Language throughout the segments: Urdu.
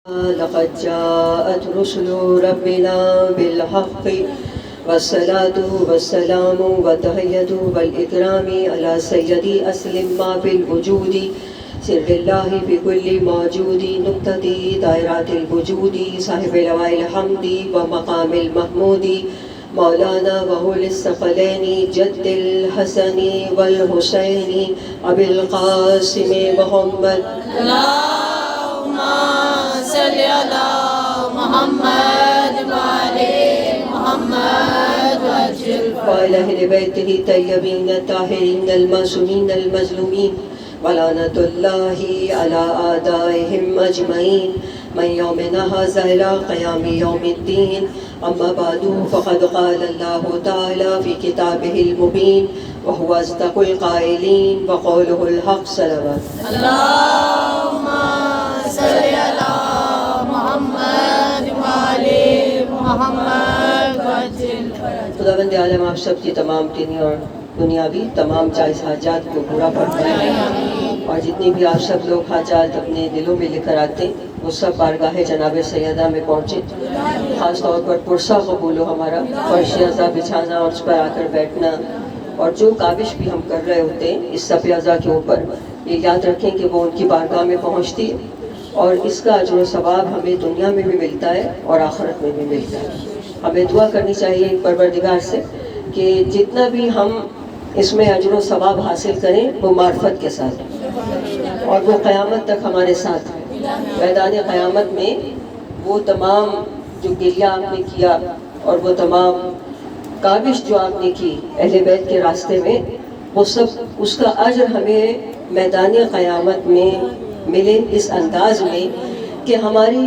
لقد جاءت رسل ربنا بالحق والصلاة والسلام والتحية والإكرام على سيدي أسلم ما في الوجود سر الله بكل موجود نقطة دائرات الوجود صاحب لواء الحمد ومقام المحمود مولانا وهو الثقلين جد الحسن والحسين أبي القاسم محمد اللهم صل على محمد وعلى محمد وعلى أهل بيته الطيبين الطاهرين المعصومين المظلومين ولعنة الله على أعدائهم أجمعين من يومنا هذا إلى قيام يوم الدين أما بعد فقد قال الله تعالى في كتابه المبين وهو أصدق القائلين وقوله الحق صلوات اللهم صل على محمد وعلى محمد خداوند عالم آپ سب کی تمام دینی اور دنیاوی تمام جائز حاجات کو پورا فرمائے اور جتنی بھی آپ سب لوگ حاجات اپنے دلوں میں لے کر آتے وہ سب بارگاہ جناب سیدہ میں پہنچے. خاص طور پر پرسہ قبول ہو ہمارا فرش اعضا بچھانا اور اس پر آ کر بیٹھنا اور جو کاوش بھی ہم کر رہے ہوتے ہیں اس صف اعضا کے اوپر یہ یاد رکھیں کہ وہ ان کی بارگاہ میں پہنچتی ہے اور اس کا اجر و ثواب ہمیں دنیا میں بھی ملتا ہے اور آخرت میں بھی ملتا ہے. ہمیں دعا کرنی چاہیے پروردگار سے کہ جتنا بھی ہم اس میں اجر و ثواب حاصل کریں وہ معرفت کے ساتھ اور وہ قیامت تک ہمارے ساتھ ہے. میدان قیامت میں وہ تمام جو گریہ آپ نے کیا اور وہ تمام کاوش جو آپ نے کی اہل بیت کے راستے میں وہ سب اس کا اجر ہمیں میدان قیامت میں ملے اس انداز میں کہ ہماری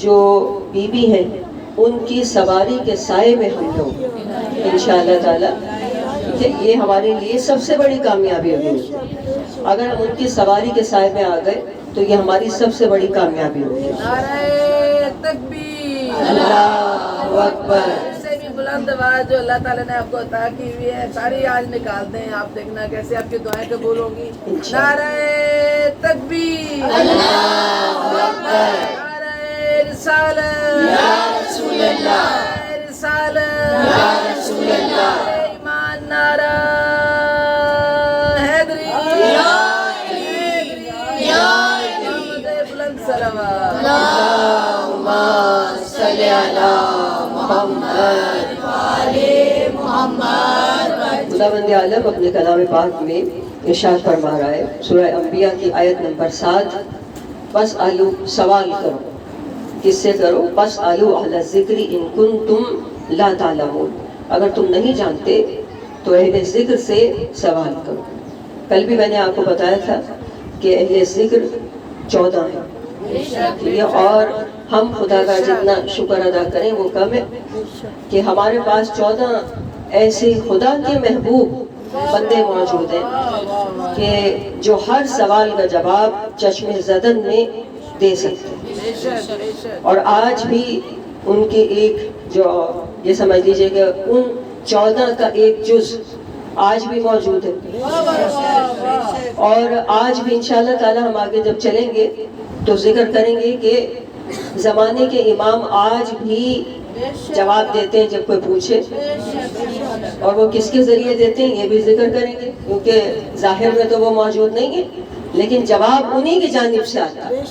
جو بیوی ہیں ان کی سواری کے سائے میں ہم لوگ انشاءاللہ تعالی کہ یہ ہمارے لیے سب سے بڑی کامیابی ہوگی. اگر ہم ان کی سواری کے سائے میں آ گئے تو یہ ہماری سب سے بڑی کامیابی ہوگی. نعرہ تکبیر اللہ اکبر. سے بھی بلند آواز جو اللہ تعالیٰ نے آپ کو عطا کی ہوئی ہے ساری آج نکال دیں. آپ دیکھنا کیسے آپ کی دعائیں قبول ہوں گی. نعرہ تکبیر اللہ اکبر. نعرہ رسالت یا رسول اللہ. نعرہ رسالت یا رسول اللہ. ایمان نعرہ حیدری بلند صلوات. اللہم صلی علی محمد وعلى محمد. خداوند عالم اپنے کلام پاک میں ارشاد فرما رہا ہے سورہ انبیاء کی آیت نمبر 7 بس آلو سوال کرو. کس سے کرو؟ بس آلو اہل ذکر ان کنتم لا تعلمون. اگر تم نہیں جانتے تو اہل ذکر سے سوال کرو. کل بھی میں نے آپ کو بتایا تھا کہ اہل ذکر 14 ہیں اور ہم خدا کا جتنا شکر ادا کریں وہ کم ہے کہ ہمارے پاس 14 ایسے خدا کے محبوب بندے موجود ہیں کہ جو ہر سوال کا جواب چشم زدن میں دے سکتے ہیں. اور آج بھی ان کے ایک جو یہ سمجھ لیجئے کہ ان 14 کا ایک جز آج بھی موجود ہے اور آج بھی انشاءاللہ تعالی ہم آگے جب چلیں گے تو ذکر کریں گے کہ زمانے کے امام آج بھی جواب دیتے ہیں جب کوئی پوچھے اور وہ کس کے ذریعے دیتے ہیں یہ بھی ذکر کریں گے کیونکہ ظاہر میں تو وہ موجود نہیں ہے لیکن جواب انہی کی جانب سے آتا ہے.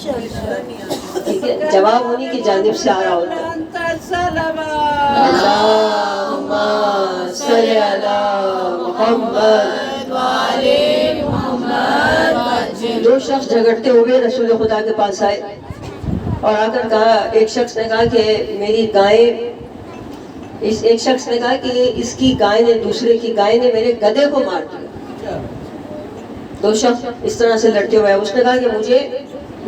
ٹھیک ہے جواب انہی کی جانب سے آ رہا ہوتا ہے. اللہم صلی علی محمد وعلى محمد. دو شخص جھگڑتے ہوئے رسول خدا کے پاس آئے اور آ کر کہا ایک شخص نے کہا کہ میری گائے ایک شخص نے کہا کہ اس کی گائے نے دوسرے کی گائے نے میرے گدھے کو مار دیا. دو شخص اس طرح سے لڑتے ہوئے اس نے کہا کہ مجھے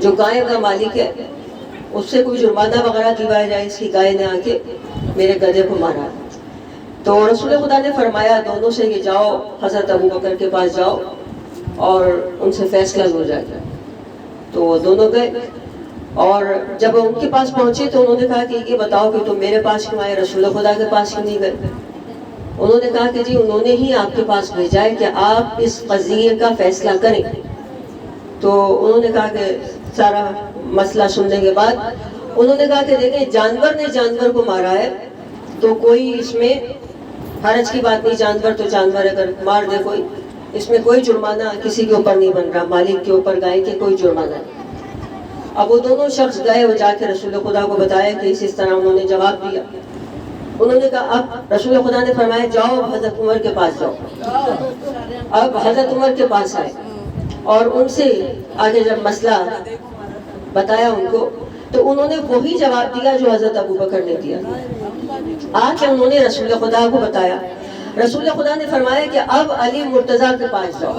جو گائے کا مالک ہے اس سے کوئی جرمانہ وغیرہ دلوایا جائے اس کی گائے نے آ کے میرے گدھے کو مارا. تو رسول خدا نے فرمایا دونوں سے کہ جاؤ حضرت ابوبکر کے پاس جاؤ اور ان سے فیصلہ ہو جائے گا. تو وہ دونوں گئے اور جب ان کے پاس پہنچے تو انہوں نے کہا کہ یہ بتاؤ کہ تم میرے پاس کیوں آئے رسول خدا کے پاس کیوں نہیں گئے. انہوں نے کہا کہ جی انہوں نے ہی آپ کے پاس بھیجا ہے کہ آپ اس قضیے کا فیصلہ کریں. تو انہوں نے کہا کہ سارا مسئلہ سننے کے بعد انہوں نے کہا کہ دیکھیں جانور نے جانور کو مارا ہے تو کوئی اس میں حرج کی بات نہیں، جانور تو جانور اگر مار دے کوئی، اس میں کوئی جرمانہ کسی کے اوپر نہیں بن رہا، مالک کے اوپر گائے کے کوئی جرمانہ نہیں۔ اب وہ دونوں شخص گئے اور جا کے رسول خدا کو بتایا کہ اس طرح انہوں نے جواب دیا۔ انہوں نے کہا اب رسول خدا نے فرمایا جاؤ حضرت عمر کے پاس جاؤ۔ اب حضرت عمر کے پاس آئے اور ان سے آگے جب مسئلہ بتایا ان کو تو انہوں نے وہی جواب دیا جو حضرت ابو بکر نے دیا۔ آ کے انہوں نے رسول خدا کو بتایا، رسول خدا نے فرمایا کہ اب علی مرتضیٰ کے پاس جاؤ۔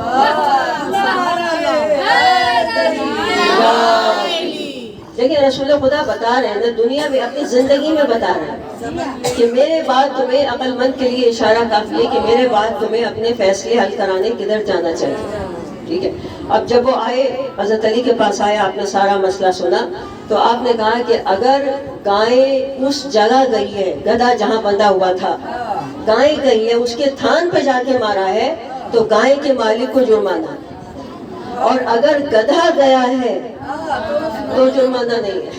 لیکن رسول خدا بتا رہے ہیں نا، دنیا میں اپنی زندگی میں بتا رہے ہیں کہ میرے بعد تمہیں عقل مند کے لیے اشارہ کافی ہے کہ میرے بعد تمہیں اپنے فیصلے حل کرانے کدھر جانا چاہیے، ٹھیک ہے۔ اب جب وہ آئے حضرت علی کے پاس آئے، آپ نے سارا مسئلہ سنا تو آپ نے کہا کہ اگر گائے اس جگہ گئی ہے، گدھا جہاں بندھا ہوا تھا گائے گئی ہے، اس کے تھان پہ جا کے مارا ہے تو گائے کے مالک کو جرمانہ ہے، اور اگر گدھا گیا ہے تو جرمانہ نہیں ہے،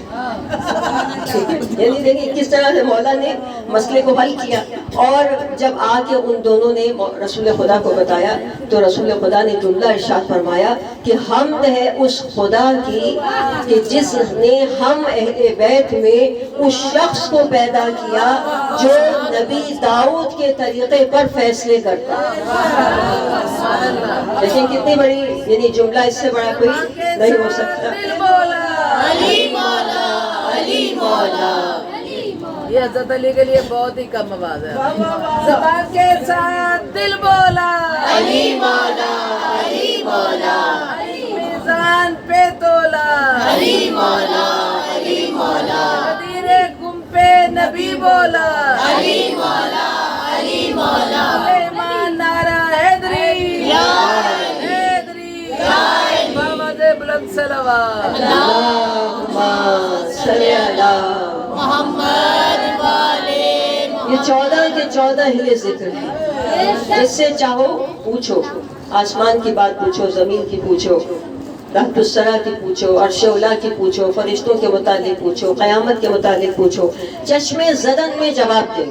ٹھیک ہے۔ یعنی دیکھیں کس طرح سے مولا نے مسئلے کو حل کیا۔ اور جب آ کے ان دونوں نے رسول خدا کو بتایا تو رسول خدا نے جملہ ارشاد فرمایا کہ حمد ہے اس خدا کی کہ جس نے ہم اہل بیت میں اس شخص کو پیدا کیا جو نبی داؤد کے طریقے پر فیصلے کرتا۔ لیکن کتنی بڑی یعنی جملہ، اس سے بڑا کوئی نہیں ہو سکتا۔ علی مولا، علی مولا، یہ حضرت علی کے لیے بہت ہی کم آواز ہے۔ زبان کے ساتھ دل بولا، علی مولا، علی مولا، میزان پہ تولا، علی مولا، علی مولا، قدیر گم پہ نبی بولا، علی مولا، علی مولا، ایمان نعرہ حیدری، حیدری، محمد بلند صلوات، اللہم صلی علی محمد والے یہ 14 کے 14 ہلے ذکر ہیں، جس سے چاہو پوچھو، آسمان کی بات پوچھو، زمین کی پوچھو، تحت الثری کی پوچھو، عرش اولیٰ کی پوچھو، فرشتوں کے متعلق پوچھو، قیامت کے متعلق پوچھو، چشمے زدن میں جواب دے،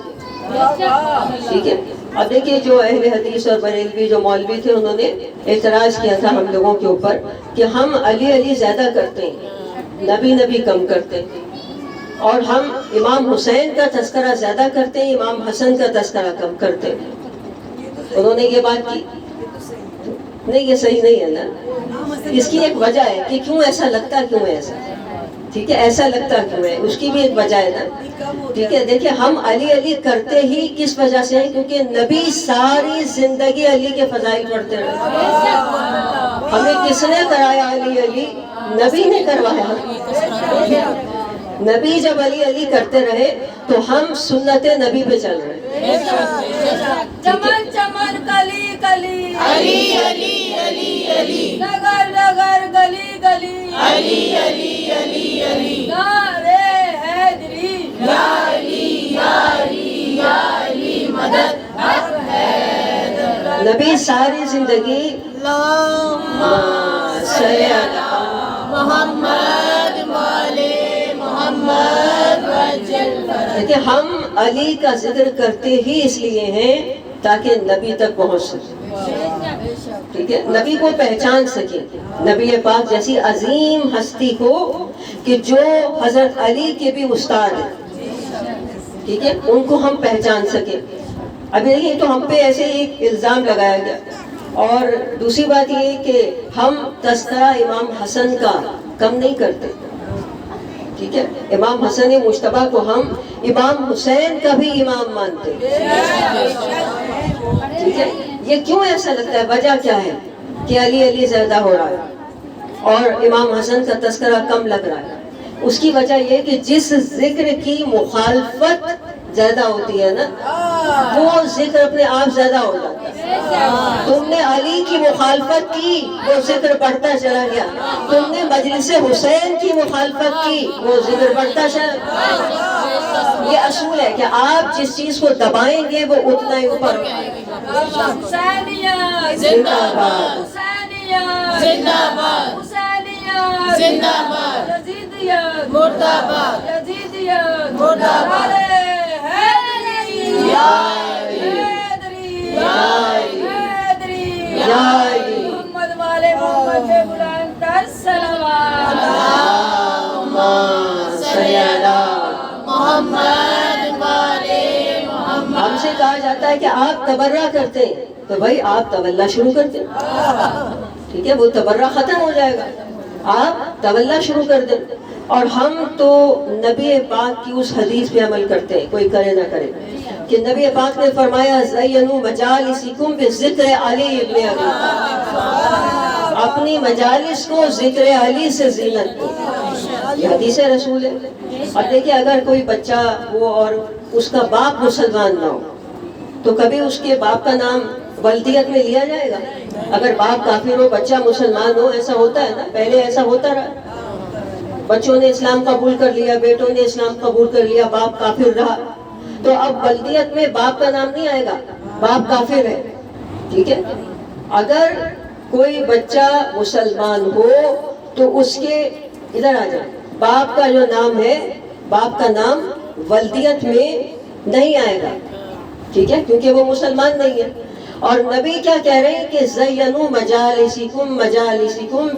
ٹھیک ہے۔ اب دیکھیے جو اہل حدیث اور بریلوی جو مولوی تھے انہوں نے اعتراض کیا تھا ہم لوگوں کے اوپر کہ ہم علی علی زیادہ کرتے ہیں، نبی نبی کم کرتے ہیں، اور ہم امام حسین کا تذکرہ زیادہ کرتے ہیں، امام حسن کا تذکرہ کم کرتے ہیں۔ انہوں نے یہ بات کی، نہیں یہ صحیح نہیں ہے نا، اس کی ایک وجہ ہے کہ کیوں ایسا لگتا، کیوں ہے ایسا، ٹھیک ہے، ایسا لگتا کیوں ہے، اس کی بھی ایک وجہ ہے نا، ٹھیک ہے۔ دیکھیں ہم علی علی کرتے ہی کس وجہ سے ہیں، کیونکہ نبی ساری زندگی علی کے فضائل پڑھتے رہے۔ ہمیں کس نے کرایا علی علی؟ نبی نے کروایا۔ نبی جب علی علی کرتے رہے تو ہم سنت نبی پہ چل رہے ہیں۔ چمن چمن کلی کلی، علی علی علی علی، نگر نگر گلی گلی، علی علی علی علی، نعرے حیدری، یا علی یا علی یا علی، مدد حق ہے۔ نبی ساری زندگی اللہم صلی علی محمد والے محمد وجل۔ دیکھیں ہم علی کا ذکر کرتے ہی اس لیے ہیں تاکہ نبی تک پہنچ سکے، ٹھیک ہے، نبی کو پہچان سکے، نبی پاک جیسی عظیم ہستی کو کہ جو حضرت علی کے بھی استاد ہیں، ٹھیک ہے، ان کو ہم پہچان سکیں۔ ابھی دیکھیں تو ہم پہ ایسے ایک الزام لگایا گیا، اور دوسری بات یہ کہ ہم تذکرہ امام حسن کا کم نہیں کرتے، ٹھیک ہے، امام حسن مجتبیٰ کو ہم امام حسین کا بھی امام مانتے، ٹھیک ہے۔ یہ کیوں ایسا لگتا ہے، وجہ کیا ہے کہ علی علی زیادہ ہو رہا ہے اور امام حسن کا تذکرہ کم لگ رہا ہے؟ اس کی وجہ یہ کہ جس ذکر کی مخالفت زیادہ ہوتی ہے نا وہ ذکر اپنے آپ زیادہ ہو جاتا ہے۔ تم نے علی کی مخالفت کی، وہ ذکر بڑھتا چلا گیا، تم نے مجلس حسین کی مخالفت کی، وہ ذکر بڑھتا چلا گیا۔ یہ اصول ہے کہ آپ جس چیز کو دبائیں گے وہ اتنا ہی اوپر حسینیہ زندہ باد، حسینیہ زندہ باد، حسینیہ زندہ باد، یزیدیہ مردہ باد، شریعت نعرہ حیدری حیدری حیدری محمد والے محمد پہ بلند تر صلوات اللہم صلی علی محمد والے محمد. ہم سے کہا جاتا ہے کہ آپ تبرہ کرتے ہیں تو بھائی آپ تولا شروع کر دیں. ٹھیک ہے، وہ تبرہ ختم ہو جائے گا، آپ تولا شروع کر دیں. اور ہم تو نبی پاک کی اس حدیث پہ عمل کرتے ہیں، کوئی کرے نہ کرے، کہ نبی پاک نے فرمایا زینوا مجالسکم بذکر علی ابن ابی طالب. اپنی مجالس کو ذکر علی سے زینت دو. یہ حدیث رسول ہے. اور دیکھیں اگر کوئی بچہ ہو اور اس کا باپ مسلمان نہ ہو تو کبھی اس کے باپ کا نام ولدیت میں لیا جائے گا؟ اگر باپ کافر ہو بچہ مسلمان ہو، ایسا ہوتا ہے نا، پہلے ایسا ہوتا رہا. بچوں نے اسلام قبول کر لیا، بیٹوں نے اسلام قبول کر لیا، باپ کافر رہا، تو اب ولدیت میں باپ کا نام نہیں آئے گا، باپ کافر ہے. ٹھیک ہے، اگر کوئی بچہ مسلمان ہو تو اس کے ادھر آ جائے باپ کا جو نام ہے، باپ کا نام ولدیت میں نہیں آئے گا. ٹھیک ہے، کیونکہ وہ مسلمان نہیں ہے. اور نبی کیا کہہ رہے ہیں کہ زینوا مجالسکم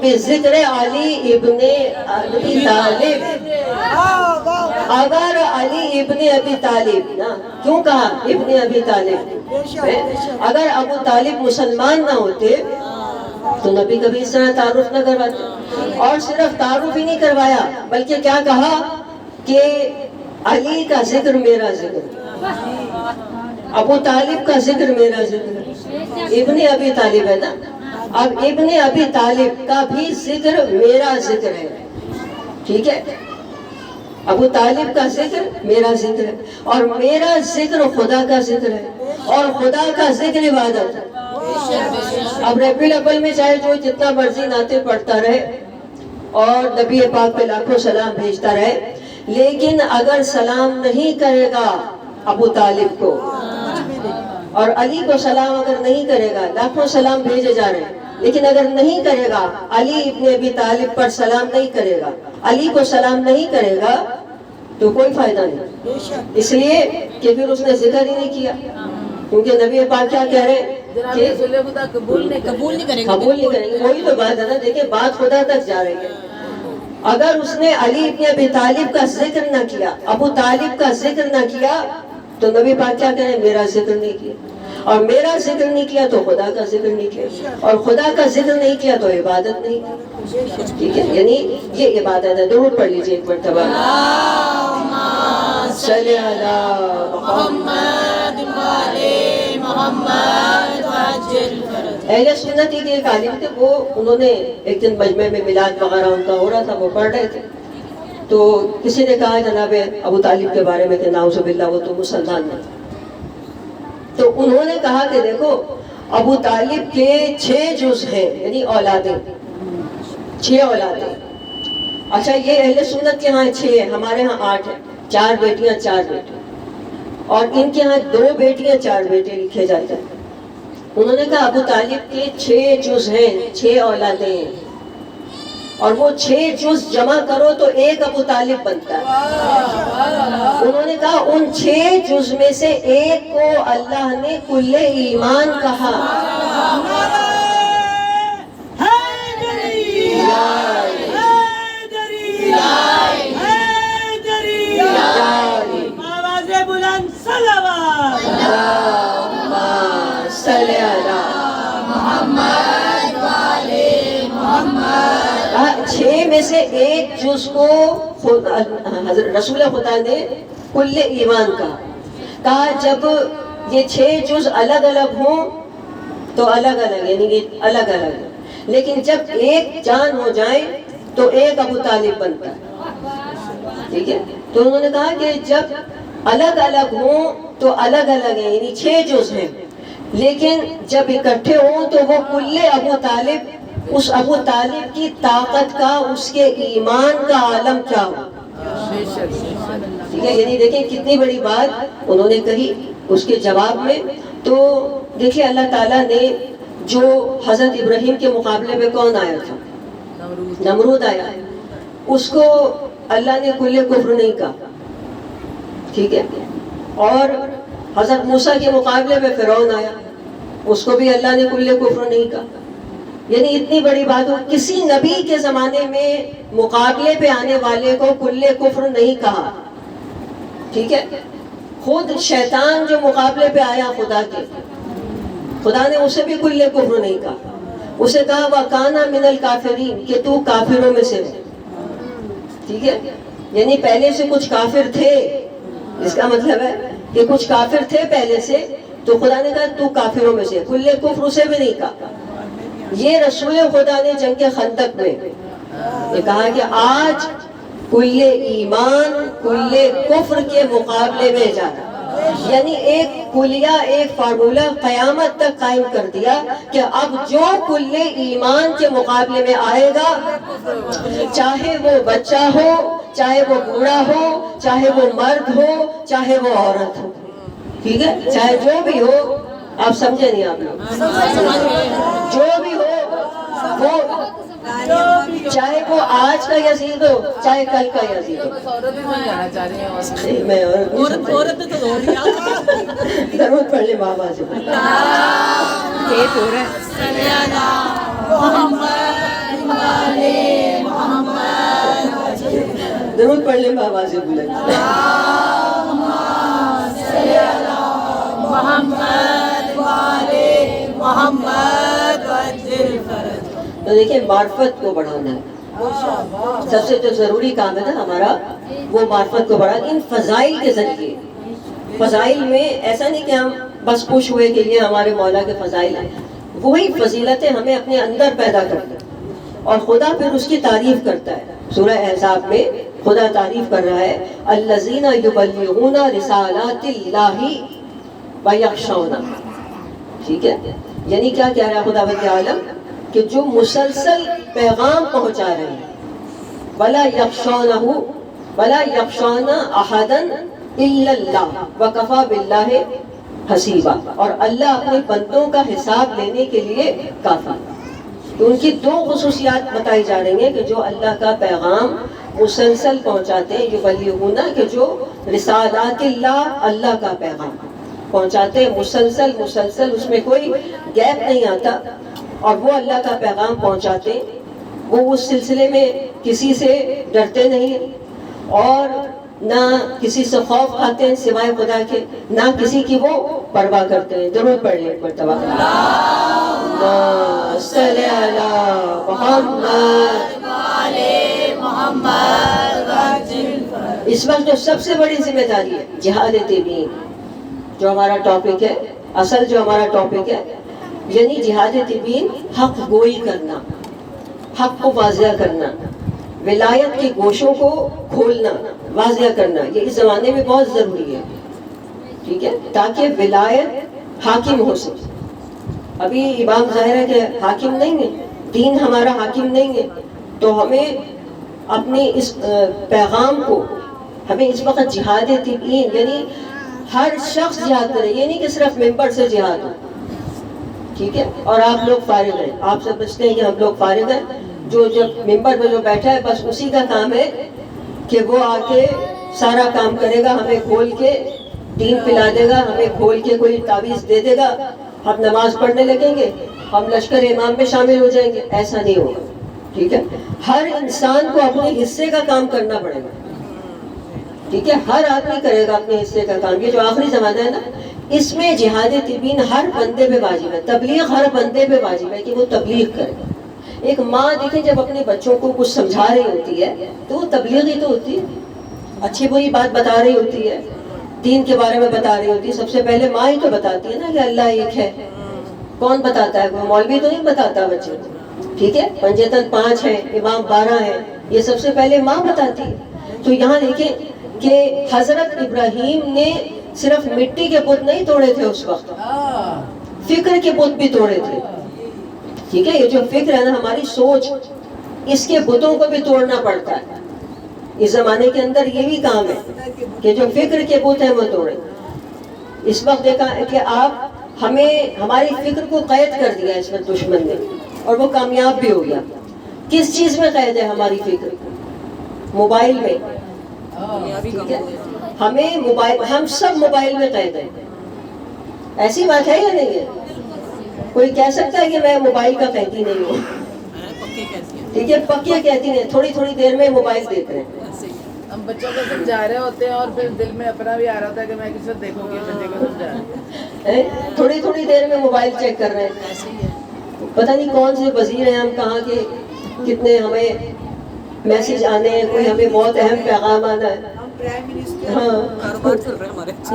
بذکر علی ابن ابی طالب. اگر علی ابن ابی طالب نا، کیوں کہا ابن ابی طالب؟ اگر ابو طالب مسلمان نہ ہوتے تو نبی کبھی اس طرح تعارف نہ کرواتے. اور صرف تعارف ہی نہیں کروایا بلکہ کیا کہا کہ علی کا ذکر میرا ذکر، ابو طالب کا ذکر میرا ذکر. ابن ابی طالب ہے نا، اب ابن ابی طالب کا بھی ذکر میرا ذکر ہے. ٹھیک ہے، ابو طالب کا ذکر میرا ذکر ہے، اور میرا ذکر خدا کا ذکر ہے، اور خدا کا ذکر عبادت ہے. اب ربیع الاول میں چاہے جو جتنا مرضی نعتیں پڑھتا رہے اور نبی پاک پہ لاکھوں سلام بھیجتا رہے، لیکن اگر سلام نہیں کرے گا ابو طالب کو اور علی کو سلام اگر نہیں کرے گا، لاکھوں سلام بھیجے جا رہے ہیں، لیکن اگر نہیں کرے گا، علی ابن ابی طالب پر سلام نہیں کرے گا، علی کو سلام نہیں کرے گا تو کوئی فائدہ نہیں. اس لیے کہ پھر اس نے ذکر ہی نہیں کیا. کیونکہ نبی پاک کیا کہہ رہے ہیں کہ قبول نہیں کریں گے. وہی تو بات ہے نا. دیکھیں بات خدا تک جا رہی ہے. اگر اس نے علی ابن ابی طالب کا ذکر نہ کیا، ابو طالب کا ذکر نہ کیا، تو نبی پاک کیا کہہ رہے ہیں؟ میرا ذکر نہیں کیا. اور میرا ذکر نہیں کیا تو خدا کا ذکر نہیں کیا، اور خدا کا ذکر نہیں کیا تو عبادت نہیں. ٹھیک ہے، یعنی یہ عبادت ہے. درود پڑھ لیجیے ایک مرتبہ. صلی علی محمد والے محمد. اہل سنت کے ایک عالم تھے، وہ انہوں نے ایک دن مجمع میں میلاد وغیرہ ان کا ہو رہا تھا، وہ پڑھ رہے تھے، تو کسی نے کہا جناب ابو طالب کے بارے میں کہ نعوذ باللہ وہ تو مسلمان نہیں. تو انہوں نے کہا کہ دیکھو ابو طالب کے 6 جز ہیں، یعنی اولادیں، 6 اولادیں. اچھا یہ اہل سنت کے ہاں 6 ہیں، ہمارے ہاں 8 ہیں، 4 بیٹیاں 4 بیٹے، اور ان کے ہاں 2 بیٹیاں 4 بیٹے لکھے جاتے ہیں. انہوں نے کہا ابو طالب کے 6 جز ہیں، 6 اولادیں ہیں، اور وہ 6 جز جمع کرو تو ایک ابو طالب بنتا ہے. انہوں نے کہا ان 6 جز میں سے ایک کو اللہ نے کل ایمان کہا. صلی علی محمد والے محمد. 6 میں سے ایک جز کو حضرت رسول خدا نے کل ایمان کہا. جب یہ 6 جز الگ الگ ہوں تو الگ الگ، یعنی یہ الگ الگ، لیکن جب ایک جان ہو جائے تو ایک ابو طالب بنتا ہے. ٹھیک ہے، تو انہوں نے کہا کہ جب الگ الگ ہوں تو الگ الگ ہیں، یعنی 6 جز ہیں، لیکن جب اکٹھے ہوں تو وہ کل ابو طالب، اس ابو طالب کی طاقت کا، اس کے ایمان کا عالم کیا ہو. ٹھیک ہے، یعنی دیکھیں کتنی بڑی بات انہوں نے کہی اس کے جواب میں. تو دیکھیں اللہ تعالیٰ نے جو حضرت ابراہیم کے مقابلے میں کون آیا تھا؟ نمرود آیا. اس کو اللہ نے کل کفر نہیں کہا، ٹھیک ہے. اور حضرت موسیٰ کے مقابلے میں فرعون آیا, اس کو بھی اللہ نے کل کفر نہیں کہا. یعنی اتنی بڑی بات ہو, کسی نبی کے زمانے میں مقابلے پہ آنے والے کو کل کفر نہیں کہا. ٹھیک ہے. خود شیطان جو مقابلے پہ آیا خدا کے, خدا نے اسے بھی کل کفر نہیں کہا. اسے کہا وَكَانَ مِنَ الْكَافِرِينَ, کہ تو کافروں میں سے ہے. ٹھیک ہے. یعنی پہلے سے کچھ کافر تھے, اس کا مطلب ہے کہ کچھ کافر تھے پہلے سے, تو خدا نے کہا تو کافروں میں سے. کل کفر اسے بھی نہیں کہا. یہ رسول خدا نے جنگ خندق میں یہ کہا کہ آج کل ایمان کل کفر کے مقابلے میں جانا. یعنی ایک کلیہ, ایک فارمولہ قیامت تک قائم کر دیا کہ اب جو کل ایمان کے مقابلے میں آئے گا, چاہے وہ بچہ ہو, چاہے وہ بوڑھا ہو, چاہے وہ مرد ہو, چاہے وہ عورت ہو, ٹھیک ہے, چاہے جو بھی ہو. آپ سمجھے نہیں آپ لوگ, جو بھی ہو وہ, چاہے وہ آج کا یزید ہو چاہے کل کا یزید ہو. میں عورت ضرورت پڑ لے بابا سے ضرورت پڑ لے بابا سے بولے. تو دیکھیں معرفت کو بڑھانا ہے سب سے جو ضروری کام ہے نا ہمارا, وہ معرفت کو بڑھانا. ان فضائل کے ذریعے, فضائل میں ایسا نہیں کہ ہم بس خوش ہوئے کہ یہ ہمارے مولا کے فضائل ہیں, وہی فضیلتیں ہمیں اپنے اندر پیدا کرنا ہے اور خدا پھر اس کی تعریف کرتا ہے. سورہ احزاب میں خدا تعریف کر رہا ہے الذین یبلغون رسالات اللہ ویخشون. ٹھیک ہے. یعنی کیا کہہ رہا ہے خدا بند عالم, کہ جو مسلسل پیغام پہنچا رہے ہیں, ولا یخشونہ ولا یخشون احدا الا اللہ وکفی باللہ حسیبا, اور اللہ اپنے بندوں کا حساب لینے کے لیے کافی. تو ان کی دو خصوصیات بتائی جا رہی ہیں کہ جو اللہ کا پیغام مسلسل پہنچاتے ہیں, یبلغون, کہ جو رسالات اللہ, اللہ کا پیغام پہنچاتے ہیں مسلسل, اس میں کوئی گیپ نہیں آتا, اور وہ اللہ کا پیغام پہنچاتے ہیں. وہ اس سلسلے میں کسی سے ڈرتے نہیں اور نہ کسی سے خوف کھاتے ہیں سوائے خدا کے, نہ کسی کی وہ پرواہ کرتے ہیں. ضرور پڑھ لیں ایک مرتبہ اللہم صلی علی محمد. اس وقت جو سب سے بڑی ذمہ داری ہے جہاد تبیین, جو ہمارا ٹاپک ہے, اصل جو ہمارا ٹاپک ہے, یعنی جہاد تبیین, حق گوئی کرنا, حق کو واضح کرنا, ولایت کے گوشوں کو کھولنا, واضح کرنا. یہ اس زمانے میں بہت ضروری ہے. ٹھیک ہے, تاکہ ولایت حاکم ہو سکے. ابھی امام ظاہر ہے کہ حاکم نہیں ہے, دین ہمارا حاکم نہیں ہے, تو ہمیں اپنے اس پیغام کو, ہمیں اس وقت جہاد تبیین, یعنی ہر شخص جہاد کرے. یہ نہیں کہ صرف ممبر سے جہاد ہو, ٹھیک ہے, اور آپ لوگ فارغ ہیں, آپ سب سمجھتے ہیں کہ ہم لوگ فارغ ہیں, جو جب ممبر پہ جو بیٹھا ہے بس اسی کا کام ہے کہ وہ آ کے سارا کام کرے گا, ہمیں کھول کے دین پلا دے گا, ہمیں کھول کے کوئی تعویذ دے دے گا, ہم نماز پڑھنے لگیں گے, ہم لشکر امام میں شامل ہو جائیں گے. ایسا نہیں ہوگا. ٹھیک ہے, ہر انسان کو اپنے حصے کا کام کرنا پڑے گا. ٹھیک ہے, ہر آدمی کرے گا اپنے حصے کا کام. یہ جو آخری زمانہ ہے نا, اس میں جہاد تبیین ہر بندے پہ واجب ہے, تبلیغ ہر بندے پہ واجب ہے کہ وہ تبلیغ کرے. ایک ماں دیکھیں جب اپنے بچوں کو کچھ سمجھا رہی ہوتی ہے تو وہ تبلیغ ہی تو ہوتی ہے, اچھی بری بات بتا رہی ہوتی ہے, دین کے بارے میں بتا رہی ہوتی ہے. سب سے پہلے ماں ہی تو بتاتی ہے نا کہ اللہ ایک ہے. کون بتاتا ہے؟ کوئی مولوی تو نہیں بتاتا بچے کو. ٹھیک ہے, پنجتن 5 ہیں, امام 12 ہیں, یہ سب سے پہلے ماں بتاتی ہے. تو یہاں دیکھیں کہ حضرت ابراہیم نے صرف مٹی کے بت نہیں توڑے تھے, اس وقت فکر کے بت بھی توڑے تھے. ٹھیک ہے, یہ جو فکر ہے نا, ہماری سوچ, اس کے بتوں کو بھی توڑنا پڑتا ہے. اس زمانے کے اندر یہ بھی کام ہے کہ جو فکر کے بت ہیں وہ توڑے. اس وقت دیکھا کہ آپ ہمیں ہماری فکر کو قید کر دیا اس میں دشمن نے, اور وہ کامیاب بھی ہو گیا. کس چیز میں قید ہے ہماری فکر؟ موبائل میں. ٹھیک ہے؟ ہمیں موبائل، ہم سب موبائل میں قید ہیں. ایسی بات ہے یا نہیں ہے؟ کوئی کہہ سکتا ہے کہ میں موبائل کا قیدی نہیں ہوں؟ ٹھیک ہے، پکے کہتی ہیں، تھوڑی تھوڑی دیر میں موبائل دیکھ رہے ہیں. ہم بچوں کو سمجھا رہے ہوتے ہیں اور پھر دل میں اپنا بھی آ رہا ہوتا ہے کہ میں کس وقت دیکھوں گی بچے کو سمجھا رہے ہیں. تھوڑی تھوڑی دیر میں موبائل چیک کر رہے ہیں. پتہ نہیں کون سے وزیر ہیں ہم، کہاں کے، کتنے ہمیں میسج آنے ہیں، کوئی ہمیں بہت اہم پیغام آنا ہے. ہاں،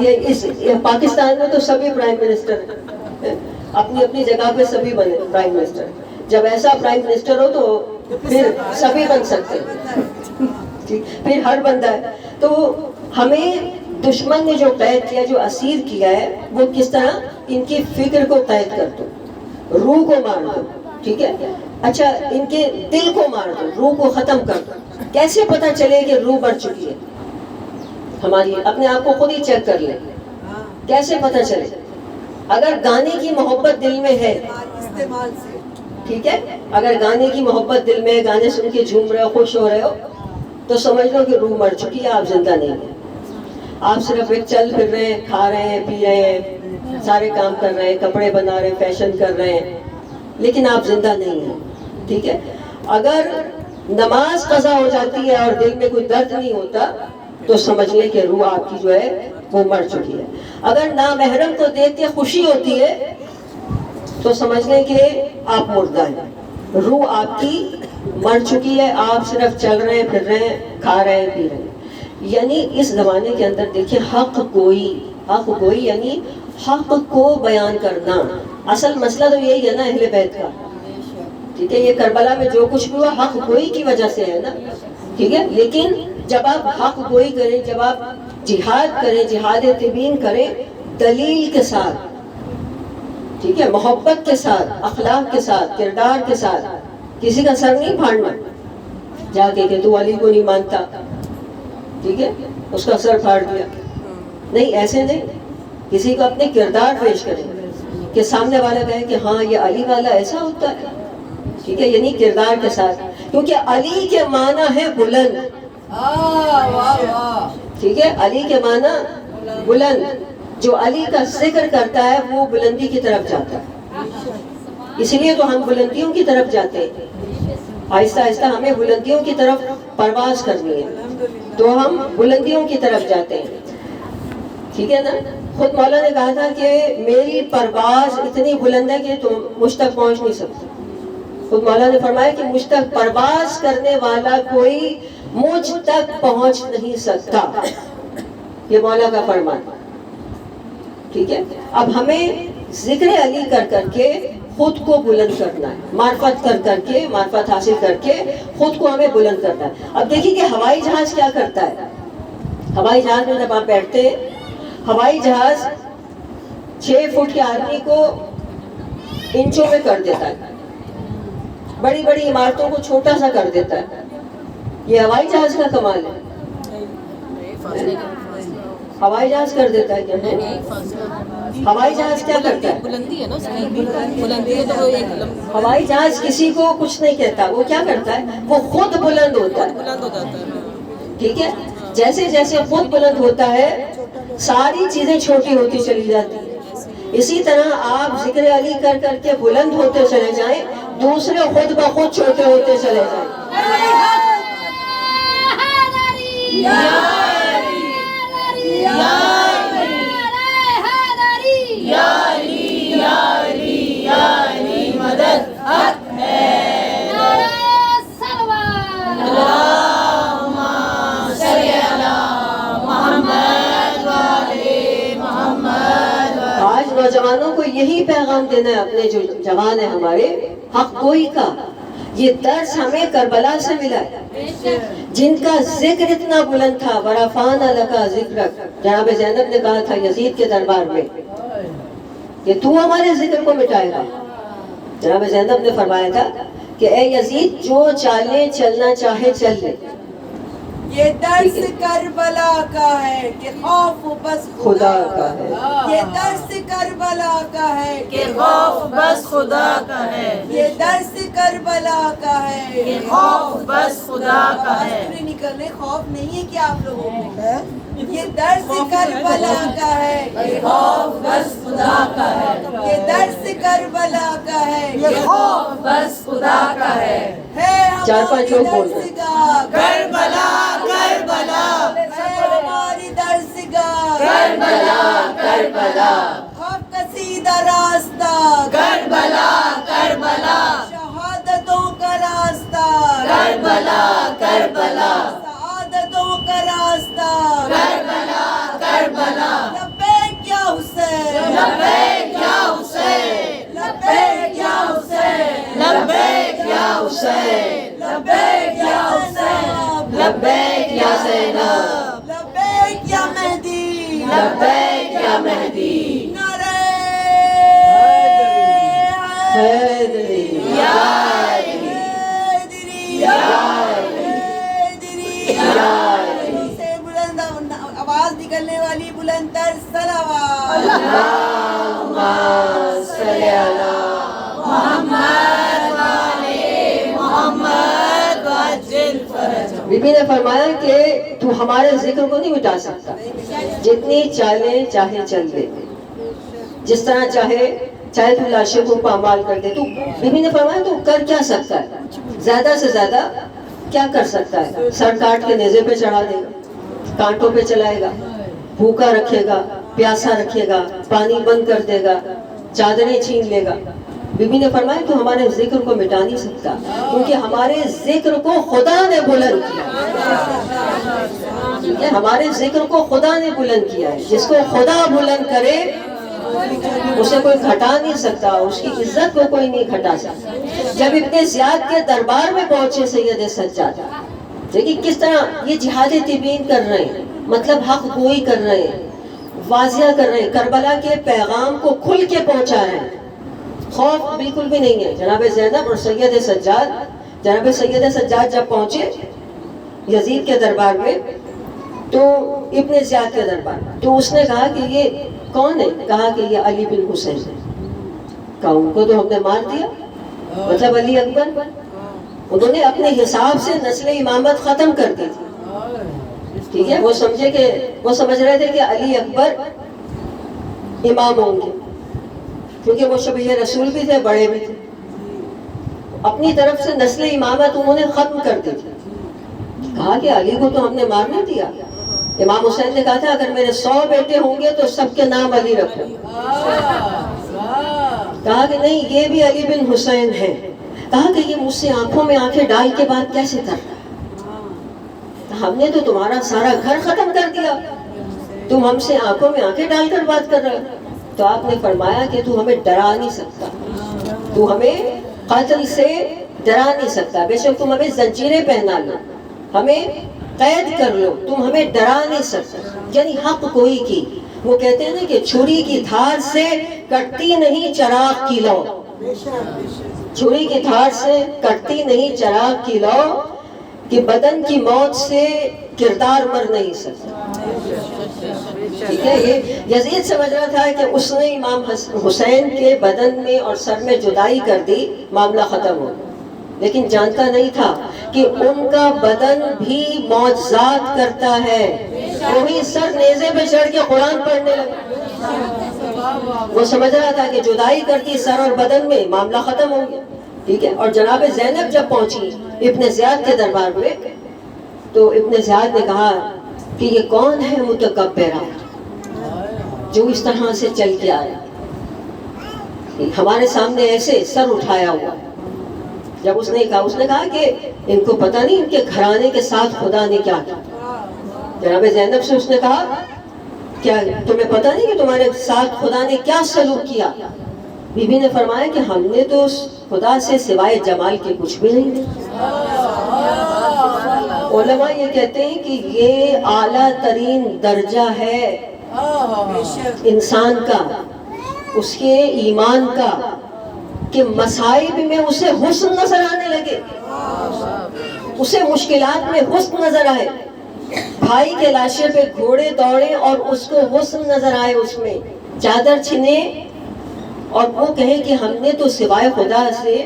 یہ پاکستان میں تو سبھی پرائم منسٹر ہیں، اپنی اپنی جگہ پہ سبھی بنے پرائم منسٹر. جب ایسا پرائم منسٹر ہو تو پھر سبھی بن سکتے ہیں، پھر ہر بندہ ہے. تو ہمیں دشمن نے جو قید کیا، جو اسیر کیا ہے، وہ کس طرح ان کی فکر کو قید کر دو، روح کو مار دو. ٹھیک ہے، اچھا ان کے دل کو مار دو، روح کو ختم کر دو. کیسے پتہ چلے کہ روح مر چکی ہے ہماری؟ اپنے آپ کو خود ہی چیک کر لیں، کیسے پتہ چلے؟ اگر گانے کی محبت دل میں ہے، ٹھیک ہے، اگر گانے کی محبت دل میں ہے، گانے سن کے جھوم رہے ہو، خوش ہو رہے ہو، تو سمجھ لو کہ روح مر چکی ہے، آپ زندہ نہیں ہیں. آپ صرف ایک چل پھر رہے ہیں، کھا رہے ہیں، پی رہے ہیں، سارے کام کر رہے ہیں، کپڑے بنا رہے ہیں، فیشن کر رہے ہیں، لیکن آپ زندہ نہیں ہیں. ٹھیک ہے، اگر نماز قضا ہو جاتی ہے اور دل میں کوئی درد نہیں ہوتا تو سمجھ لیں کہ روح آپ کی جو ہے وہ مر چکی ہے. اگر نامحرم کو دیکھ کے خوشی ہوتی ہے تو سمجھ لیں کہ آپ مردہ ہیں، روح آپ کی مر چکی ہے، آپ صرف چل رہے ہیں، پھر رہے ہیں، کھا رہے ہیں، پی رہے ہیں. یعنی اس زمانے کے اندر دیکھیں، حق گوئی یعنی حق کو بیان کرنا. اصل مسئلہ تو یہی ہے نا اہل بیت کا. ٹھیک ہے، یہ کربلا میں جو کچھ بھی ہوا حق گوئی کی وجہ سے ہے نا. ٹھیک ہے، لیکن جب آپ حق گوئی کریں، جب آپ جہاد کریں، جہاد تبیین کریں دلیل کے ساتھ، ٹھیک ہے، محبت کے ساتھ، اخلاق کے ساتھ، کردار کے ساتھ، کسی کا سر نہیں پھاڑنا جا کے کہ تو علی کو نہیں مانتا، ٹھیک ہے، اس کا سر پھاڑ دیا. نہیں، ایسے نہیں. کسی کو اپنے کردار پیش کریں کہ سامنے والا کہے کہ ہاں یہ علی والا ایسا ہوتا ہے. ٹھیک ہے، یعنی کردار کے ساتھ، کیونکہ علی کے معنی ہے بلند. ٹھیک ہے، علی کے معنی بلند. جو علی کا ذکر کرتا ہے وہ بلندی کی طرف جاتا ہے. اس لیے تو ہم بلندیوں کی طرف جاتے ہیں. آہستہ آہستہ ہمیں بلندیوں کی طرف پرواز کرنی ہے تو ہم بلندیوں کی طرف جاتے ہیں. ٹھیک ہے نا. خود مولا نے کہا تھا کہ میری پرواز اتنی بلند ہے کہ تم مجھ تک پہنچ نہیں سکتے. خود مولا نے فرمایا کہ مجھ تک پرواز کرنے والا کوئی مجھ تک پہنچ نہیں سکتا. یہ مولا کا فرمان. ٹھیک ہے، اب ہمیں ذکر علی کر کر کے خود کو بلند کرنا ہے، معرفت کر کے، معرفت حاصل کر کے خود کو ہمیں بلند کرنا ہے. اب دیکھیے کہ ہوائی جہاز کیا کرتا ہے. ہوائی جہاز میں جب آپ بیٹھتے ہیں، ہوائی جہاز 6 فٹ کے آدمی کو انچوں میں کر دیتا ہے، بڑی بڑی عمارتوں کو چھوٹا سا کر دیتا ہے. یہ ہوائی جہاز کا کمال ہے. ہوائی جہاز کر دیتا ہے کیا؟ ہوائی جہاز کیا کرتا ہے؟ بلندی ہے نا، بلندی ہے تو وہ ایک ہوائی جہاز کسی کو کچھ نہیں کہتا. وہ کیا کرتا ہے؟ وہ خود بلند ہوتا ہے. بلند ہو جاتا ہے. ٹھیک ہے، جیسے جیسے خود بلند ہوتا ہے ساری چیزیں چھوٹی ہوتی چلی جاتی ہیں. اسی طرح آپ ذکر علی کر کر کے بلند ہوتے چلے جائیں، دوسرے خود بخود چھوٹے ہوتے چلے جائیں. نوجوانوں کو یہی پیغام دینا ہے، اپنے جو جوان ہیں ہمارے، حق گوئی کا. یہ درس ہمیں کربلا سے ملا ہے، جن کا ذکر اتنا بلند تھا. وَرَفَعْنَا لَكَ ذِكْرَكَ، جناب زینب نے کہا تھا یزید کے دربار میں کہ تو ہمارے ذکر کو مٹائے گا. جناب زینب نے فرمایا تھا کہ اے یزید، جو چالیں چلنا چاہے چل لے، یہ درس کربلا کا ہے کہ خوف بس خدا کا ہے. یہ درس کربلا کا ہے کہ خوف بس خدا کا ہے. یہ درس کربلا کا ہے کہ خوف بس خدا کا ہے. پورے نکلنے خوف نہیں ہے کیا آپ لوگوں کو؟ یہ درس کربلا کا ہے کہ خوف بس خدا کا ہے. یہ درس کربلا کا ہے کہ خوف بس خدا کا ہے. چار پانچ لوگ بول رہے ہیں. کربلا کربلا ہماری درسگاہ کربلا کربلا خوف کشیدہ راستہ کربلا کربلا شہادتوں کا راستہ کربلا کربلا سعادتوں کا راستہ کربلا کربلا لبیک یا حسین لبیک یا حسین لبیک یا حسین لبیک یا حسین لبیک یا حسین لبیک یا زینب لبیک یا مہدی لبیک یا مہدی نعرہ حیدری. یا حیدری یا حیدری سے بلند آواز نکلنے والی بلند تر صلوات اللہم صلی علی محمد والے محمد وعجل فرجہ. بی بی نے فرمایا کہ تو ہمارے ذکر کو نہیں مٹا سکتا. جتنی چالیں چاہے چل دے, جس طرح چاہے تو لاشوں کو پامال کر دے. تو بی بی نے فرمایا تو کر کیا سکتا ہے؟ زیادہ سے زیادہ کیا کر سکتا ہے؟ سر کاٹ کے نیزے پہ چڑھا دے گا, کانٹوں پہ چلائے گا, بھوکا رکھے گا, پیاسا رکھے گا, پانی بند کر دے گا, چادریں چھین لے گا. بی بی نے فرمایا تو ہمارے ذکر کو مٹا نہیں سکتا, کیونکہ ہمارے ذکر کو خدا نے بلند کیا. ہمارے ذکر کو خدا نے بلند کیا ہے. جس کو خدا بلند کرے اسے کوئی گھٹا نہیں سکتا, اس کی عزت کو کوئی نہیں گھٹا سکتا. جب ابن زیاد کے دربار میں پہنچے سید سجاد, دیکھیں کس طرح یہ جہاد تبیین کر رہے ہیں, مطلب حق گوئی کر رہے ہیں, واضح کر رہے ہیں, کربلا کے پیغام کو کھل کے پہنچا رہے ہیں. خوف بالکل بھی نہیں ہے. جناب زینب اور سید سجاد, جناب سید سجاد جب پہنچے یزید کے دربار میں تو ابن زیاد کے دربار, تو اس نے کہا کہ یہ کون ہے؟ کہا کہ یہ علی بن حسین ہے. کہا ان کو تو ہم نے مار دیا, مطلب علی اکبر. انہوں نے اپنے حساب سے نسل امامت ختم کر دی تھی. ٹھیک ہے, وہ سمجھ رہے تھے کہ علی اکبر امام ہوں گے, کیونکہ وہ شبیہ رسول بھی تھے, بڑے بھی تھے. اپنی طرف سے نسل امامت انہوں نے ختم کر دی تھی. کہا کہ علی کو تو ہم نے مار نہیں دیا. امام حسین نے کہا تھا اگر میرے 100 بیٹے ہوں گے تو سب کے نام علی رکھو. کہا کہ نہیں, یہ بھی علی بن حسین ہے. کہا کہ یہ مجھ سے آنکھوں میں آنکھیں ڈال کے بات کیسے کرتا؟ ہم نے تو تمہارا سارا گھر ختم کر دیا, تم ہم سے آنکھوں میں آنکھیں ڈال کر بات کر رہے ہو. تو آپ نے فرمایا کہ تو ہمیں ڈرا نہیں سکتا, تو ہمیں قتل سے ڈرا نہیں سکتا. بے شک تم ہمیں زنجیریں پہنا لو, ہمیں قید کر لو, تم ہمیں ڈرا نہیں سکتے. یعنی حق کوئی کی, وہ کہتے ہیں نا کہ چھری کی دھار سے کٹتی نہیں چراغ کی لو. چھری کی دھار سے کٹتی نہیں چراغ کی لو, کہ بدن کی موت سے کردار مر نہیں سکتا. ٹھیک ہے, یہ یزید سمجھ رہا تھا کہ اس نے امام حسین کے بدن میں اور سر میں جدائی کر دی, معاملہ ختم ہو. لیکن جانتا نہیں تھا کہ ان کا بدن بھی معجزات کرتا ہے. وہی سر نیزے پہ چڑھ کے قرآن پڑھنے لگا. وہ سمجھ رہا تھا کہ جدائی کر دی سر اور بدن میں, معاملہ ختم ہو گیا. ٹھیک ہے, اور جناب زینب جب پہنچی ابن زیاد کے دربار میں تو ابن زیاد نے کہا کہ یہ کون ہے متکبرہ جو اس طرح سے چل کے آیا ہمارے سامنے ایسے سر اٹھایا ہوا. جب اس نے کہا کہ ان کو پتہ نہیں ان کے گھرانے کے ساتھ خدا نے کیا کیا. جناب زینب سے اس نے کہا کیا تمہیں پتہ نہیں کہ تمہارے ساتھ خدا نے کیا سلوک کیا؟ بی بی نے فرمایا کہ ہم نے تو خدا سے سوائے جمال کے کچھ بھی نہیں دیا. علماء یہ کہتے ہیں کہ یہ اعلیٰ ترین درجہ ہے انسان کا, اس کے ایمان کا, کہ مصائب میں اسے حسن نظر آنے لگے, اسے مشکلات میں حسن نظر آئے. بھائی کے لاشے پہ گھوڑے دوڑے اور اس کو حسن نظر آئے، اس میں چادر چھنے اور وہ کہیں کہ ہم نے تو سوائے خدا سے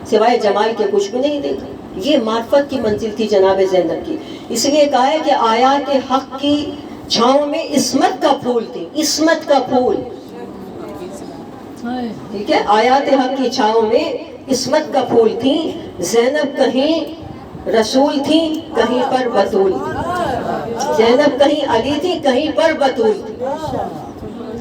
سوائے جمال کے کچھ بھی نہیں دیکھا. یہ معرفت کی منزل تھی جناب زینب کی. اس لیے کہا ہے کہ آیات حق کی چھاؤں میں عصمت کا پھول تھی، عصمت کا پھول. ٹھیک ہے، آیات حق کی چھاؤں میں عصمت کا پھول تھی. زینب کہیں رسول تھی، کہیں پر بطول تھی. زینب کہیں علی تھی، کہیں پر بطول تھی.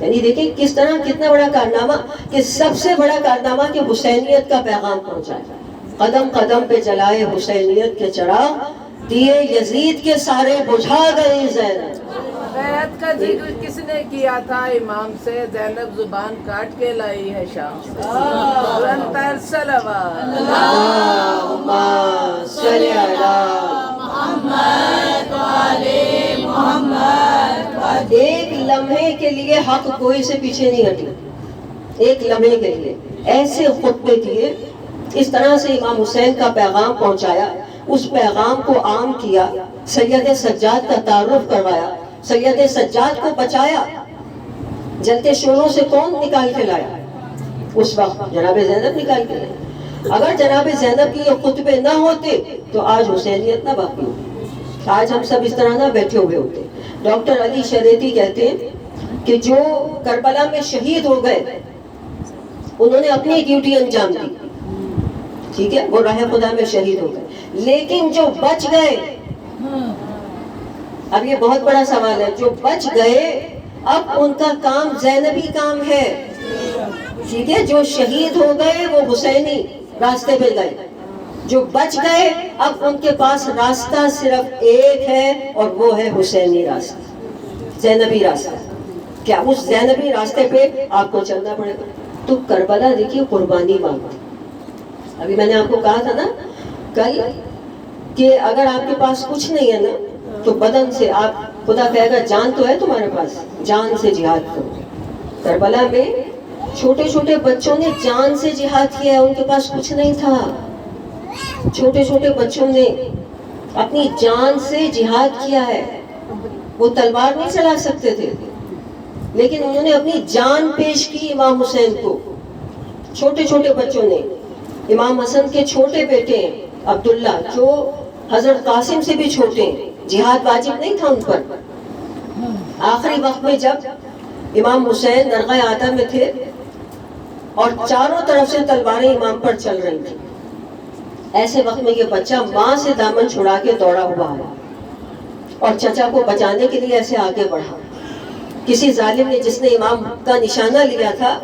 یعنی دیکھیں کس طرح کتنا بڑا کارنامہ، کہ سب سے بڑا کارنامہ کہ حسینیت کا پیغام پہنچایا. قدم قدم پہ جلائے حسینیت کے چراغ، دیے یزید کے سارے بجھا گئے زینب. بیعت کا ذکر کس نے کیا تھا امام سے؟ زینب زبان کاٹ کے لائی ہے شام سے. بلند تر صلوات. اللہم صلی علی محمد وعلی محمد. ایک لمحے کے لیے حق کوئی سے پیچھے نہیں ہٹی. ایک لمحے کے لیے ایسے خطبے دیے، اس طرح سے امام حسین کا پیغام پہنچایا، اس پیغام کو عام کیا. سید سجاد کا تعارف کروایا، سید سجاد کو بچایا. جلتے شوروں سے کون نکال کے لایا؟ اس وقت جناب زینب نکال کے لائی. اگر جناب زینب کی یہ خطبے نہ ہوتے تو آج حسینیت نہ باقی ہوتی، آج ہم سب اس طرح نہ بیٹھے ہوئے ہوتے. ڈاکٹر علی شریعتی کہتے ہیں کہ جو کربلا میں شہید ہو گئے انہوں نے اپنی ڈیوٹی انجام دی، ٹھیک ہے، وہ راہ خدا میں شہید ہو گئے. لیکن جو بچ گئے، اب یہ بہت بڑا سوال ہے، جو بچ گئے اب ان کا کام زینبی کام ہے. ٹھیک ہے، جو شہید ہو گئے وہ حسینی راستے پہ گئے، جو بچ گئے اب ان کے پاس راستہ صرف ایک ہے اور وہ ہے حسینی راستہ، زینبی راستہ. کیا اس زینبی راستے پہ آپ کو چلنا پڑے گا. تو کربلا دیکھیے قربانی مانگتی. ابھی میں نے آپ کو کہا تھا نا کل کہ اگر آپ کے پاس کچھ نہیں ہے نا تو بدن سے آپ، خدا کہے گا جان تو ہے تمہارے پاس، جان سے جہاد کرو. کربلا میں چھوٹے چھوٹے بچوں نے جان سے جہاد کیا ہے، ان کے پاس کچھ نہیں تھا. چھوٹے چھوٹے بچوں نے اپنی جان سے جہاد کیا ہے. وہ تلوار نہیں چلا سکتے تھے لیکن انہوں نے اپنی جان پیش کی امام حسین کو. چھوٹے چھوٹے بچوں نے، امام حسن کے چھوٹے بیٹے ہیں عبداللہ جو حضرت قاسم سے بھی چھوٹے ہیں، جہاد واجب نہیں تھا ان پر. آخری وقت میں جب امام حسین درگاہ آدم میں تھے اور چاروں طرف سے تلواریں امام پر چل رہی تھی، ایسے وقت میں یہ بچہ ماں سے دامن چھڑا کے دوڑا ہوا ہے اور چچا کو بچانے کے لیے ایسے آگے بڑھا. کسی ظالم نے جس نے امام کا نشانہ لیا تھا،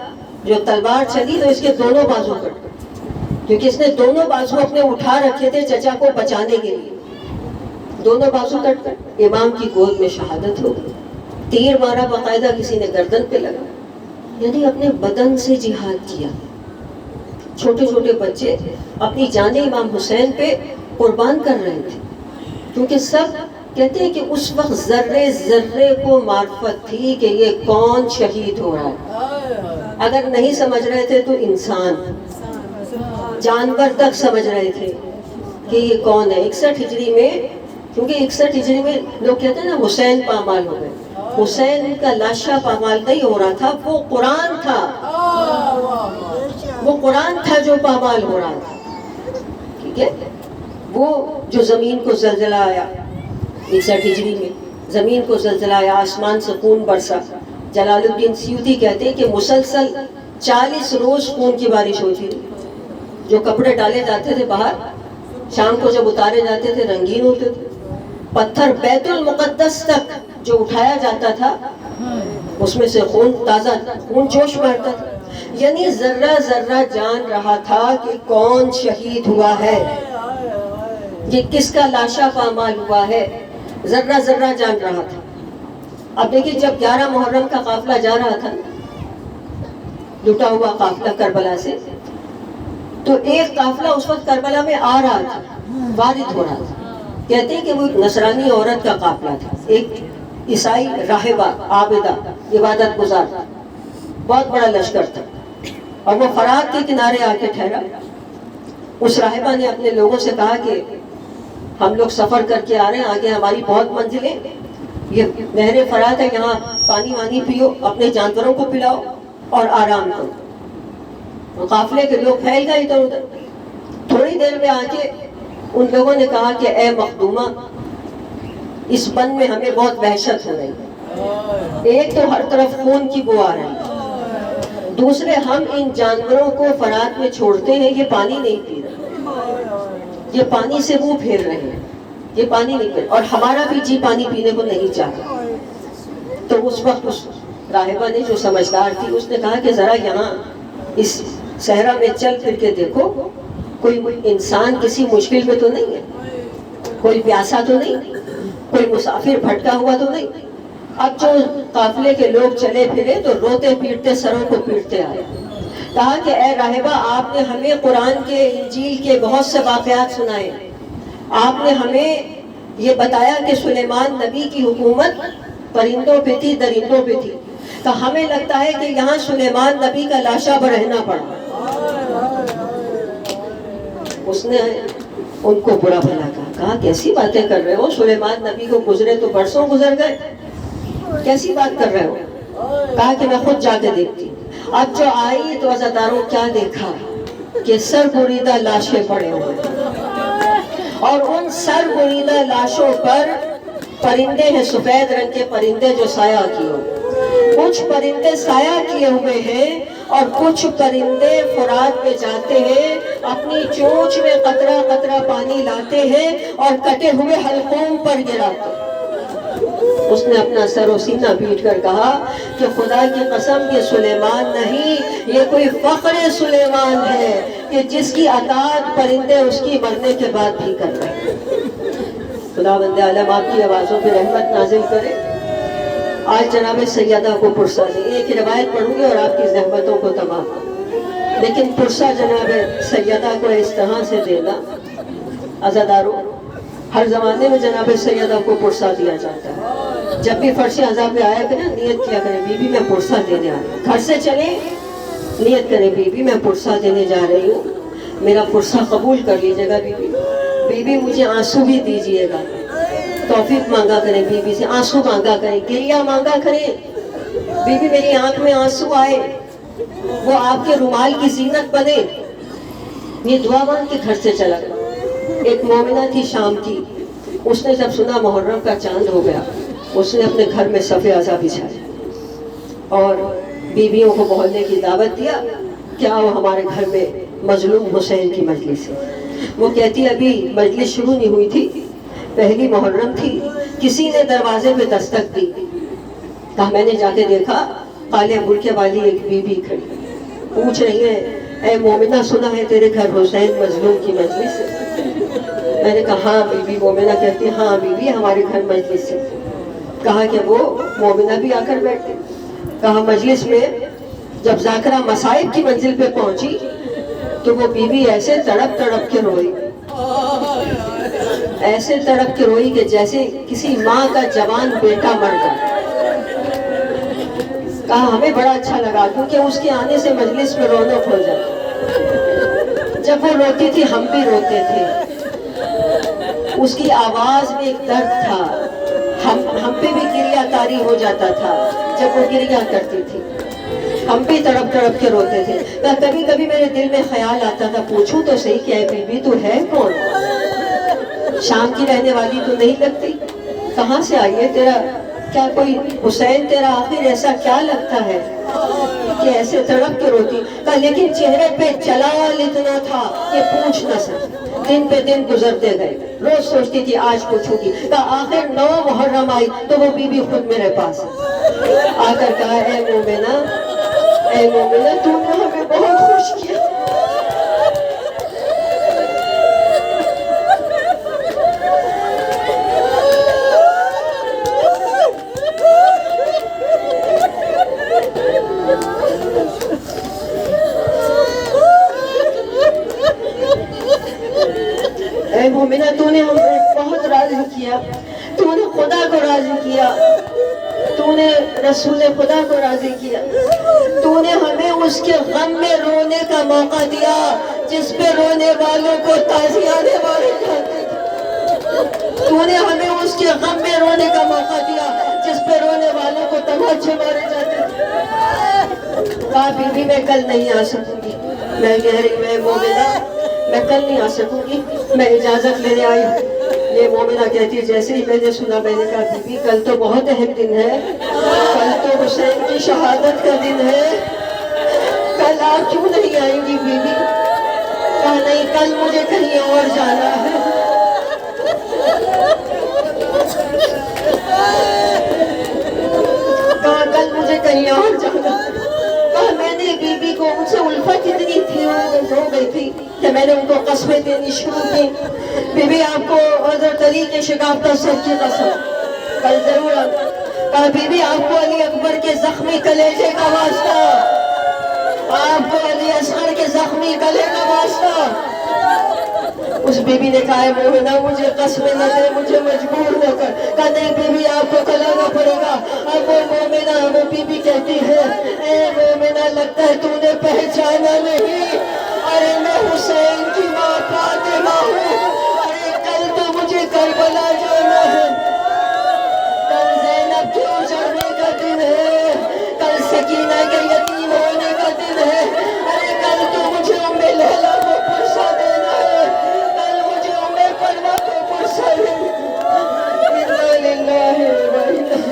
جو تلوار چلی تو اس کے دونوں بازو کٹ گئے، کیونکہ اس نے دونوں بازو اپنے اٹھا رکھے تھے چچا کو بچانے کے لیے. دونوں بازو کٹ کر امام کی گود میں شہادت ہو گئی. تیر مارا باقاعدہ کسی نے گردن پہ لگا. یعنی اپنے بدن سے جہاد کیا. چھوٹے چھوٹے بچے اپنی جانیں امام حسین پہ قربان کر رہے تھے، کیونکہ سب کہتے ہیں کہ اس وقت ذرے ذرے کو معرفت تھی کہ یہ کون شہید ہو رہا ہے. اگر نہیں سمجھ رہے تھے تو انسان، جانور تک سمجھ رہے تھے کہ یہ کون ہے. 61 ہجری میں، کیونکہ 61 ہجری میں لوگ کہتے ہیں نا حسین پامال ہو گئے. حسین کا لاشا پامال نہیں ہو رہا تھا، وہ قرآن تھا، وہ قرآن تھا جو پامال ہو رہا تھا. ٹھیک ہے، وہ جو زمین کو زلزلہ آیا 61 ہجری میں، زمین کو زلزلہ آیا، آسمان سے خون برسا. جلال الدین سیوطی کہتے ہیں کہ مسلسل 40 روز خون کی بارش ہوتی تھی. جو کپڑے ڈالے جاتے تھے باہر، شام کو جب اتارے جاتے تھے رنگین ہوتے تھے. پتھر بیت المقدس تک جو اٹھایا جاتا تھا اس میں سے خون، تازہ خون جوش مارتا تھا. یعنی ذرہ ذرہ جان رہا تھا کہ کون شہید ہوا ہے، یہ کس کا لاشا پامال ہوا ہے، ذرہ ذرہ جان رہا تھا. اب دیکھیے جب 11 محرم کا قافلہ جا رہا تھا، لٹا ہوا قافلہ کربلا سے، تو ایک قافلہ اس وقت کربلا میں آ رہا تھا، وارد ہو رہا تھا. کہتے ہیں کہ وہ ایک نصرانی عورت کا قافلہ تھا، ایک عیسائی راہبہ عابدہ عبادت گزار تھا. بہت بڑا لشکر تھا اور وہ فرات کے کنارے آ کے ٹھہرا. اس راہبہ نے اپنے لوگوں سے کہا کہ ہم لوگ سفر کر کے آ رہے ہیں, آگے ہماری بہت منزلیں, یہ نہر فرات ہے, یہاں پانی وانی پیو, اپنے جانوروں کو پلاؤ اور آرام کرو. قافلے کے لوگ پھیل گئے ادھر ادھر. تھوڑی دیر میں آ کے ان لوگوں نے کہا کہ اے مخدومہ, اس بن میں ہمیں بہت وحشت ہو رہی ہے. ایک تو ہر طرف خون کی بو آ رہی ہے, دوسرے ہم ان جانوروں کو فرات میں چھوڑتے ہیں, یہ پانی نہیں پی رہے, یہ پانی سے منہ پھیر رہے ہیں, یہ پانی نہیں پی, اور ہمارا بھی جی پانی پینے کو نہیں چاہتا. تو اس وقت اس راہبہ نے, جو سمجھدار تھی, اس نے کہا کہ ذرا یہاں اس صحرا میں چل پھر کے دیکھو, کوئی انسان کسی مشکل پہ تو نہیں ہے, کوئی پیاسا تو نہیں, کوئی مسافر بھٹکا ہوا تو نہیں. اب جو قافلے کے لوگ چلے پھرے تو روتے پیٹتے سروں کو پیٹتے آئے. کہا کہ اے راہبہ, آپ نے ہمیں قرآن کے انجیل کے بہت سے واقعات سنائے, آپ نے ہمیں یہ بتایا کہ سلیمان نبی کی حکومت پرندوں پہ تھی, درندوں پہ تھی, تو ہمیں لگتا ہے کہ یہاں سلیمان نبی کا لاشا پر رہنا پڑا. اس نے ان کو برا بھلا کہا کیسی باتیں کر رہے ہو, سلیمان نبی کو گزرے تو برسوں گزر گئے, کیسی بات کر رہے ہو. کہا کہ میں خود جا کے دیکھتی. اب جو آئی تو عزاداروں کیا دیکھا کہ سر بریدہ لاشیں پڑے ہوئے, اور ان سر بریدہ لاشوں پر پرندے ہیں, سفید رنگ کے پرندے جو سایہ کیے ہوئے. کچھ پرندے سایہ کیے ہوئے ہیں اور کچھ پرندے فرات میں جاتے ہیں, اپنی چونچ میں قطرہ قطرہ پانی لاتے ہیں اور کٹے ہوئے حلقوم پر گراتے ہیں. اس نے اپنا سر و سینہ پیٹ کر کہا کہ خدا کی قسم یہ سلیمان نہیں, یہ کوئی فخر سلیمان ہے کہ جس کی اطاعت پرندے اس کی مرنے کے بعد بھی کر رہے ہیں. خدا بند عالم آپ کی آوازوں پہ رحمت نازل کرے. آج جناب سیدہ کو پرسہ دے, ایک روایت پڑھوں گی اور آپ کی زحمتوں کو تمام, لیکن پرسہ جناب سیدہ کو اس طرح سے دینا. عزاداروں, ہر زمانے میں جناب سیدہ کو پرسہ دیا جاتا ہے. جب بھی فرش عزا پہ آیا کریں, نیت کیا کریں, بی بی میں پرسہ دینے آ رہی ہوں. گھر سے چلیں, نیت کریں, بی بی میں پرسہ دینے جا رہی ہوں, میرا پرسہ قبول کر لیجیے گا. بی بی مجھے آنسو بھی دیجیے گا. توفیق مانگا کریں بی بی سے, آنسو مانگا کریں, گریہ مانگا کریں. بی بی میری آنکھ میں آنسو آئے, وہ آپ کے رومال کی زینت بنے. یہ دعا مانگ کے گھر سے چلا گیا. ایک مومنہ تھی شام کی, اس نے جب سنا محرم کا چاند ہو گیا, اس نے اپنے گھر میں صف عزا بچھایا اور بیویوں کو محلے کی دعوت دیا کہ آؤ ہمارے گھر میں مظلوم حسین کی مجلس ہے. وہ کہتی ابھی مجلس شروع نہیں ہوئی تھی, پہلی محرم تھی, کسی نے دروازے پہ دستک دی. کہا میں نے جا کے دیکھا کالے برقعے والی ایک بی بی کھڑی, پوچھ رہی ہے اے مومنہ سنا ہے تیرے گھر حسین مظلوم کی مجلس ہے. میں نے کہا ہاں بی بی. مومنہ کہتی ہاں بی بی ہمارے گھر مجلس ہے. کہا کہ وہ مومنہ بھی آ کر بیٹھے. کہا مجلس میں جب ذاکرہ مصائب کی منزل پہ پہنچی تو وہ بی بی ایسے تڑپ تڑپ کے روئی, ایسے تڑپ کے روئی کہ جیسے کسی ماں کا جوان بیٹا مر گیا. کہا ہمیں بڑا اچھا لگا کیونکہ اس کے آنے سے مجلس میں رونق ہو جاتی. جب وہ روتی تھی ہم بھی روتے تھے, اس کی آواز میں ایک درد تھا, ہم پہ بھی گریہ طاری ہو جاتا تھا جب وہ گریہ کرتی تھی, ہم بھی تڑپ تڑپ کے روتے تھے. کبھی کبھی میرے دل میں خیال آتا تھا پوچھوں تو صحیح کہ اے بی بی تو ہے کون, شام کی رہنے والی تو نہیں لگتی, کہاں سے آئی ہے, تیرا کیا کوئی حسین تیرا آخر ایسا کیا لگتا ہے کہ ایسے تڑپ کے روتی. کہا لیکن چہرے پہ جلال اتنا تھا کہ پوچھ نہ سکتی. دن پہ دن گزرتے گئے, روز سوچتی تھی آج پوچھوں گی. کہا آخر 9 محرم آئی تو وہ بی بی خود میرے پاس آ کر کہا اے مومنہ, اے مومنہ تم نے ہمیں بہت خوش کیا. اے مومنہ تو نے ہمیں بہت راضی کیا, تو نے خدا کو راضی کیا, تو نے رسول خدا کو راضی کیا, تو نے ہمیں اس کے غم میں رونے کا موقع دیا جس پہ رونے والوں کو تازیانے والے کہتے تھے. تو نے ہمیں اس کے غم میں رونے کا موقع دیا جس پہ رونے والوں کو تماچے مارے جاتے تھے۔ کہا بی بی میں کل نہیں آ سکوں گی۔ میں کہہ رہی میں مومنہ میں کل نہیں آ سکوں گی، میں اجازت لینے آئی ہوں۔ یہ مومنہ کہتی ہے جیسے ہی میں نے سنا میں نے کہا بی بی کل تو بہت اہم دن ہے، کل تو حسین کی شہادت کا دن ہے، کل آپ کیوں نہیں آئیں گی بی بی؟ کہا نہیں کل مجھے کہیں اور جانا ہے۔ کہا کل مجھے کہیں اور جانا ہے۔ کہا میں نے بی بی کو ان سے الفت اتنی تھی ہو گئی تھی کہ میں نے ان کو قسمیں دینی شروع کی، بی بی آپ کو حضرت علی کے شگافتہ سر کی قسم کل ضرور آنا۔ کہا بی بی آپ کو علی اکبر کے زخمی کلیجے کا واسطہ، آپ کو علی اصغر کے زخمی گلے کا واسطہ۔ اس بی بی نے کہا ہے مومنہ مجھے قسمیں نہ دے، مجھے مجبور نہ کر۔ کہا نہیں بی بی آپ کو کلانا پڑے گا۔ اب وہ مومنہ وہ بی بی کہتی ہے اے مومنہ لگتا ہے تو نے پہچانا نہیں، ارے میں حسین کی ماں فاطمہ ہوں، ارے کل تو مجھے کربلا جانا ہے، کل زینب کے اجڑنے کا دن ہے، کل سکینہ کے یتیم ہونے کا دن ہے، ارے کل تو مجھے ام لیلہ کو پرسہ دینا ہے، کل مجھے ام فرما کو پرسہ دینا ہے۔ انا للہ و انا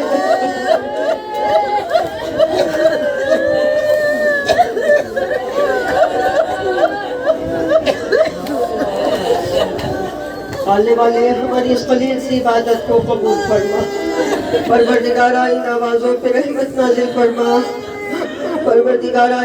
آنے والے ہماری اس قلیل سی عبادت کو قبول فرما، پروردگارہ ان آوازوں پہ رحمت نازل فرما، پروردگارہ